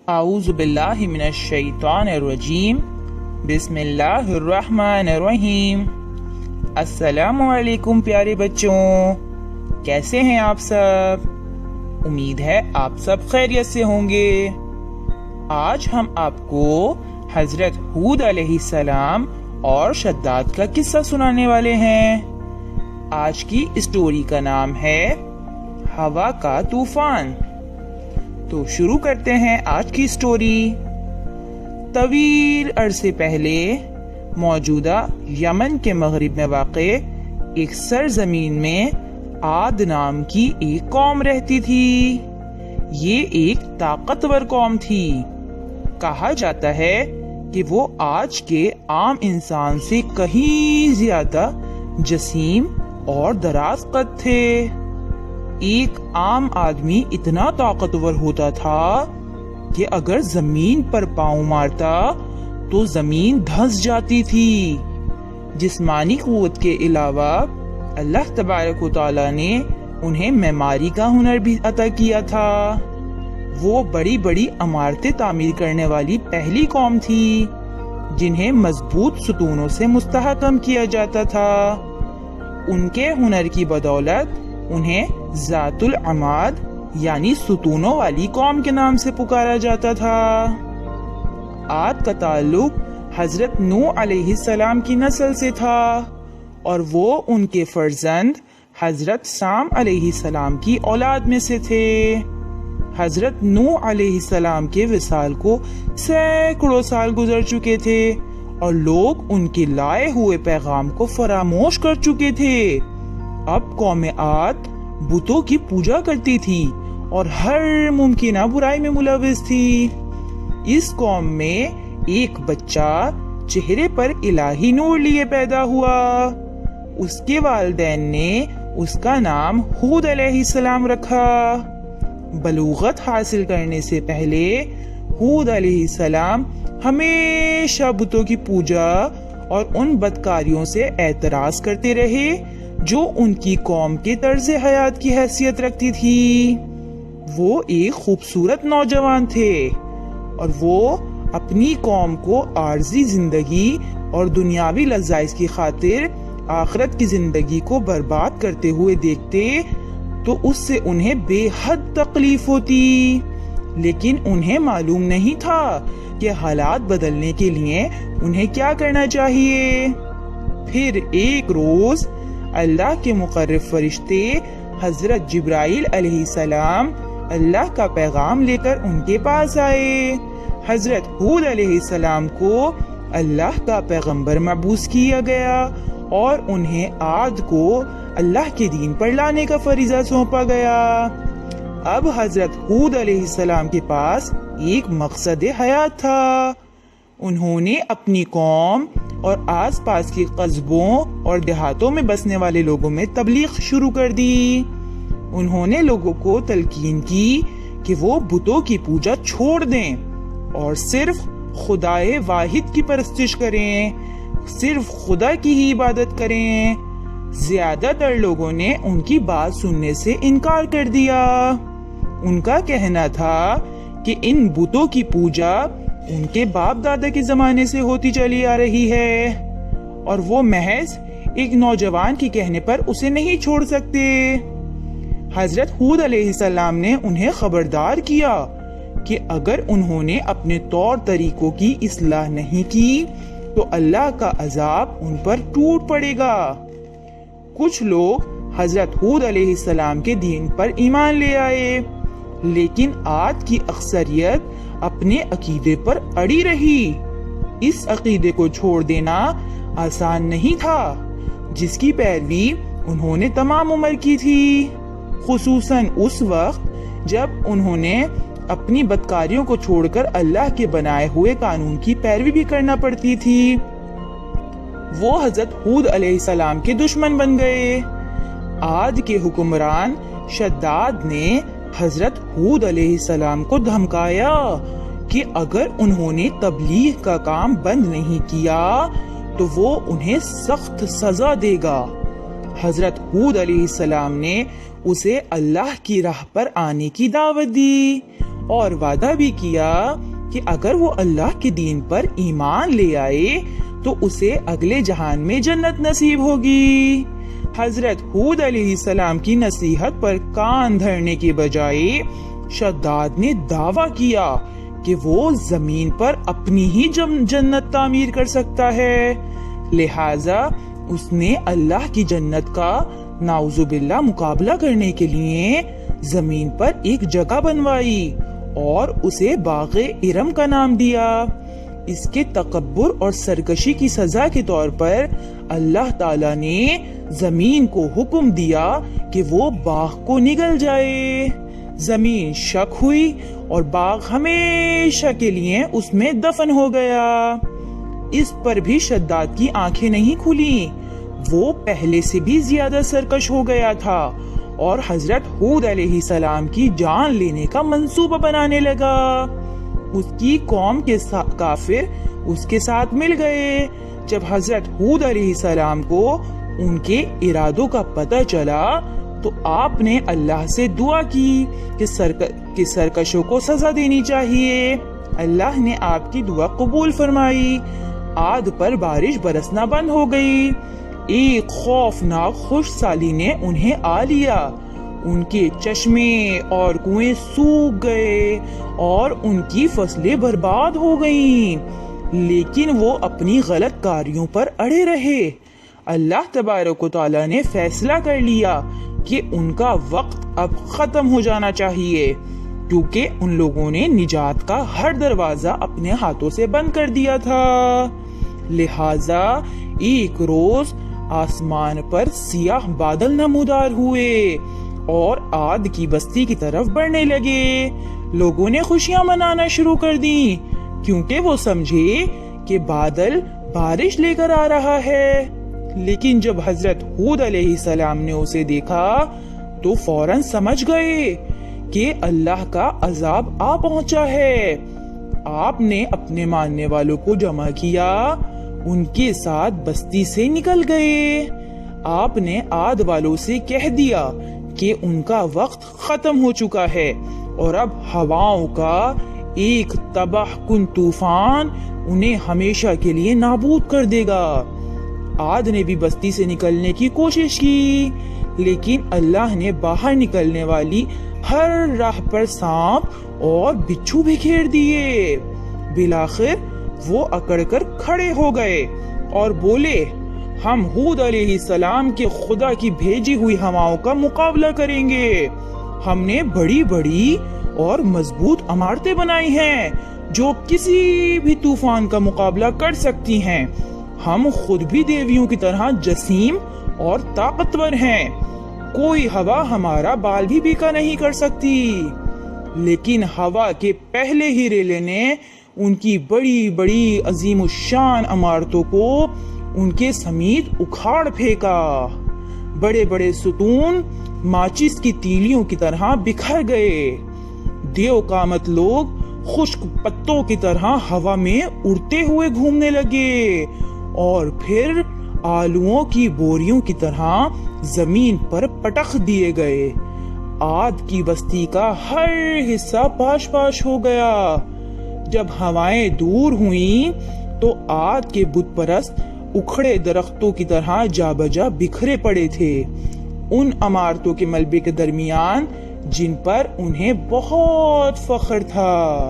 اعوذ باللہ من الشیطان الرجیم بسم اللہ الرحمن الرحیم۔ السلام علیکم پیارے بچوں، کیسے ہیں آپ سب؟ امید ہے آپ سب خیریت سے ہوں گے۔ آج ہم آپ کو حضرت ہود علیہ السلام اور شداد کا قصہ سنانے والے ہیں۔ آج کی اسٹوری کا نام ہے ہوا کا طوفان۔ تو شروع کرتے ہیں آج کی اسٹوری۔ طویل عرصے پہلے موجودہ یمن کے مغرب میں واقع ایک سرزمین میں عاد نام کی ایک قوم رہتی تھی۔ یہ ایک طاقتور قوم تھی۔ کہا جاتا ہے کہ وہ آج کے عام انسان سے کہیں زیادہ جسیم اور دراز قد تھے۔ ایک عام آدمی اتنا طاقتور ہوتا تھا کہ اگر زمین پر پاؤں مارتا تو زمین دھنس جاتی تھی۔ جسمانی قوت کے علاوہ اللہ تبارک و تعالی نے انہیں معماری کا ہنر بھی عطا کیا تھا۔ وہ بڑی بڑی عمارتیں تعمیر کرنے والی پہلی قوم تھی جنہیں مضبوط ستونوں سے مستحکم کیا جاتا تھا۔ ان کے ہنر کی بدولت انہیں ذات العماد یعنی ستونوں والی قوم کے نام سے پکارا جاتا تھا۔ عاد کا تعلق حضرت نوح علیہ السلام کی نسل سے تھا اور وہ ان کے فرزند حضرت سام علیہ السلام کی اولاد میں سے تھے۔ حضرت نوح علیہ السلام کے وصال کو سینکڑوں سال گزر چکے تھے اور لوگ ان کے لائے ہوئے پیغام کو فراموش کر چکے تھے۔ اب قوم عاد بتوں کی پوجا کرتی تھی اور ہر ممکنہ برائی میں ملوث تھی۔ اس قوم میں ایک بچہ چہرے پر الہی نور لیے پیدا ہوا۔ اس کے والدین نے اس کا نام ہود علیہ السلام رکھا۔ بلوغت حاصل کرنے سے پہلے ہود علیہ السلام ہمیشہ بتوں کی پوجا اور ان بدکاریوں سے اعتراض کرتے رہے جو ان کی قوم کے طرز حیات کی حیثیت رکھتی تھی۔ وہ ایک خوبصورت نوجوان تھے اور وہ اپنی قوم کو عارضی زندگی اور دنیاوی لذائذ کی خاطر آخرت کی زندگی کو برباد کرتے ہوئے دیکھتے تو اس سے انہیں بے حد تکلیف ہوتی، لیکن انہیں معلوم نہیں تھا کہ حالات بدلنے کے لیے انہیں کیا کرنا چاہیے۔ پھر ایک روز اللہ کے مقرب فرشتے حضرت جبرائیل علیہ السلام اللہ کا پیغام لے کر ان کے پاس آئے۔ حضرت ہود علیہ السلام کو اللہ کا پیغمبر مبعوث کیا گیا اور انہیں عاد کو اللہ کے دین پر لانے کا فریضہ سونپا گیا۔ اب حضرت ہود علیہ السلام کے پاس ایک مقصد حیات تھا۔ انہوں نے اپنی قوم اور آس پاس کے قصبوں اور دیہاتوں میں بسنے والے لوگوں میں تبلیغ شروع کر دی۔ انہوں نے لوگوں کو تلقین کی کہ وہ بتوں کی پوجا چھوڑ دیں اور صرف خدائے واحد کی پرستش کریں، صرف خدا کی ہی عبادت کریں۔ زیادہ تر لوگوں نے ان کی بات سننے سے انکار کر دیا۔ ان کا کہنا تھا کہ ان بتوں کی پوجا ان کے باپ دادا کے زمانے سے ہوتی چلی آ رہی ہے اور وہ محض ایک نوجوان کے کہنے پر اسے نہیں چھوڑ سکتے۔ حضرت ہود علیہ السلام نے انہیں خبردار کیا کہ اگر انہوں نے اپنے طور طریقوں کی اصلاح نہیں کی تو اللہ کا عذاب ان پر ٹوٹ پڑے گا۔ کچھ لوگ حضرت ہود علیہ السلام کے دین پر ایمان لے آئے، لیکن عاد کی اکثریت اپنے عقیدے پر اڑی رہی۔ اس عقیدے کو چھوڑ دینا آسان نہیں تھا جس کی پیروی انہوں نے تمام عمر کی تھی، خصوصاً اس وقت جب انہوں نے اپنی بدکاریوں کو چھوڑ کر اللہ کے بنائے ہوئے قانون کی پیروی بھی کرنا پڑتی تھی۔ وہ حضرت ہود علیہ السلام کے دشمن بن گئے۔ عاد کے حکمران شداد نے حضرت ہود علیہ السلام کو دھمکایا کہ اگر انہوں نے تبلیغ کا کام بند نہیں کیا تو وہ انہیں سخت سزا دے گا۔ حضرت ہود علیہ السلام نے اسے اللہ کی راہ پر آنے کی دعوت دی اور وعدہ بھی کیا کہ اگر وہ اللہ کے دین پر ایمان لے آئے تو اسے اگلے جہان میں جنت نصیب ہوگی۔ حضرت ہود علیہ السلام کی نصیحت پر کان دھرنے کے بجائے شداد نے دعویٰ کیا کہ وہ زمین پر اپنی ہی جنت تعمیر کر سکتا ہے، لہٰذا اس نے اللہ کی جنت کا نعوذ باللہ مقابلہ کرنے کے لیے زمین پر ایک جگہ بنوائی اور اسے باغ ارم کا نام دیا۔ اس کے تکبر اور سرکشی کی سزا کے طور پر اللہ تعالیٰ نے زمین کو حکم دیا کہ وہ باغ کو نگل جائے۔ زمین شک ہوئی اور باغ ہمیشہ کے لیے اس میں دفن ہو گیا۔ اس پر بھی شداد کی آنکھیں نہیں کھلیں، وہ پہلے سے بھی زیادہ سرکش ہو گیا تھا اور حضرت ہود علیہ السلام کی جان لینے کا منصوبہ بنانے لگا۔ اس کی قوم کے کافر اس کے ساتھ مل گئے۔ جب حضرت ہود علیہ السلام کو ان کے ارادوں کا پتہ چلا تو آپ نے اللہ سے دعا کی کہ سرکشوں کو سزا دینی چاہیے۔ اللہ نے آپ کی دعا قبول فرمائی، عاد پر بارش برسنا بند ہو گئی۔ ایک خوفناک خشک سالی نے انہیں آ لیا، ان کے چشمے اور کنویں سوکھ گئے اور ان کی فصلیں برباد ہو گئیں، لیکن وہ اپنی غلط کاریوں پر اڑے رہے۔ اللہ تبارک و تعالیٰ نے فیصلہ کر لیا کہ ان کا وقت اب ختم ہو جانا چاہیے، کیونکہ ان لوگوں نے نجات کا ہر دروازہ اپنے ہاتھوں سے بند کر دیا تھا۔ لہٰذا ایک روز آسمان پر سیاہ بادل نمودار ہوئے اور عاد کی بستی کی طرف بڑھنے لگے۔ لوگوں نے خوشیاں منانا شروع کر دیں کیونکہ وہ سمجھے کہ بادل بارش لے کر آ رہا ہے، لیکن جب حضرت ہود علیہ السلام نے اسے دیکھا تو فوراً سمجھ گئے کہ اللہ کا عذاب آ پہنچا ہے۔ آپ نے اپنے ماننے والوں کو جمع کیا، ان کے ساتھ بستی سے نکل گئے۔ آپ نے عاد والوں سے کہہ دیا کہ ان کا وقت ختم ہو چکا ہے اور اب ہواؤں کا ایک تباہ کن طوفان انہیں ہمیشہ کے لیے نابود کر دے گا۔ عاد نے بھی بستی سے نکلنے کی کوشش کی، لیکن اللہ نے باہر نکلنے والی ہر راہ پر سانپ اور بچھو بکھیر دیے۔ بالآخر وہ اکڑ کر کھڑے ہو گئے اور بولے، ہم ہود علیہ السلام کے خدا کی بھیجی ہوئی ہواؤں کا مقابلہ کریں گے۔ ہم نے بڑی بڑی اور مضبوط عمارتیں بنائی ہیں جو کسی بھی طوفان کا مقابلہ کر سکتی ہیں۔ ہم خود بھی دیویوں کی طرح جسیم اور طاقتور ہیں، کوئی ہوا ہمارا بال بھی بیکا نہیں کر سکتی۔ لیکن ہوا کے پہلے ہی ریلے نے ان کی بڑی بڑی عظیم الشان عمارتوں کو ان کے سمیت اکھاڑ پھینکا۔ بڑے بڑے ستون ماچس کی تیلیوں کی طرح بکھر گئے۔ دیو قامت لوگ خشک پتوں کی طرح ہوا میں اڑتے ہوئے گھومنے لگے اور پھر آلووں کی بوریوں کی طرح زمین پر پٹخ دیے گئے۔ عاد کی بستی کا ہر حصہ پاش پاش ہو گیا۔ جب ہوائیں دور ہوئیں تو عاد کے بت پرست اکھڑے درختوں کی طرح جا بجا بکھرے پڑے تھے ان عمارتوں کے ملبے کے درمیان جن پر انہیں بہت فخر تھا۔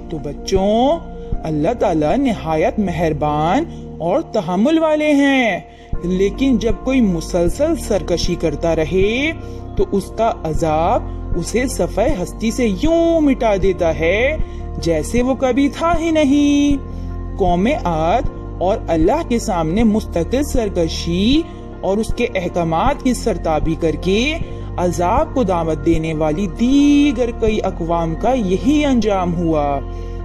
تو بچوں، اللہ تعالیٰ نہایت مہربان اور تحمل والے ہیں، لیکن جب کوئی مسلسل سرکشی کرتا رہے تو اس کا عذاب اسے صفحہ ہستی سے یوں مٹا دیتا ہے جیسے وہ کبھی تھا ہی نہیں۔ قوم عاد اور اللہ کے سامنے مستقل سرکشی اور اس کے احکامات کی سرتابی کر کے عذاب کو دعوت دینے والی دیگر کئی اقوام کا یہی انجام ہوا۔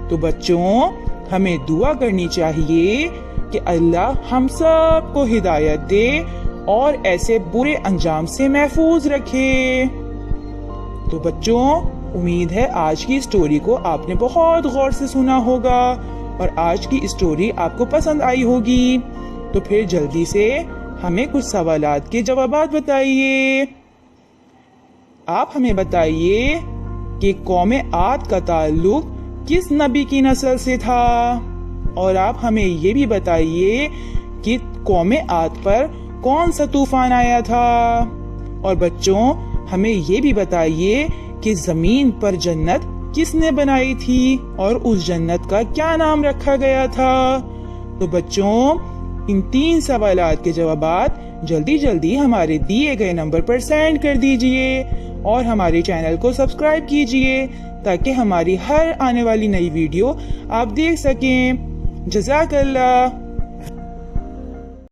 تو بچوں، ہمیں دعا کرنی چاہیے کہ اللہ ہم سب کو ہدایت دے اور ایسے برے انجام سے محفوظ رکھے۔ تو بچوں، امید ہے آج کی اسٹوری کو آپ نے بہت غور سے سنا ہوگا اور آج کی اسٹوری آپ کو پسند آئی ہوگی۔ تو پھر جلدی سے ہمیں کچھ سوالات کے جوابات بتائیے۔ آپ ہمیں بتائیے کہ قوم عاد کا تعلق کس نبی کی نسل سے تھا؟ اور آپ ہمیں یہ بھی بتائیے کہ قوم عاد پر کون سا طوفان آیا تھا؟ اور بچوں ہمیں یہ بھی بتائیے کہ زمین پر جنت کس نے بنائی تھی اور اس جنت کا کیا نام رکھا گیا تھا؟ تو بچوں ان 3 سوالات کے جوابات جلدی جلدی ہمارے دیے گئے نمبر پر سینڈ کر دیجئے اور ہمارے چینل کو سبسکرائب کیجئے تاکہ ہماری ہر آنے والی نئی ویڈیو آپ دیکھ سکیں۔ جزاک اللہ۔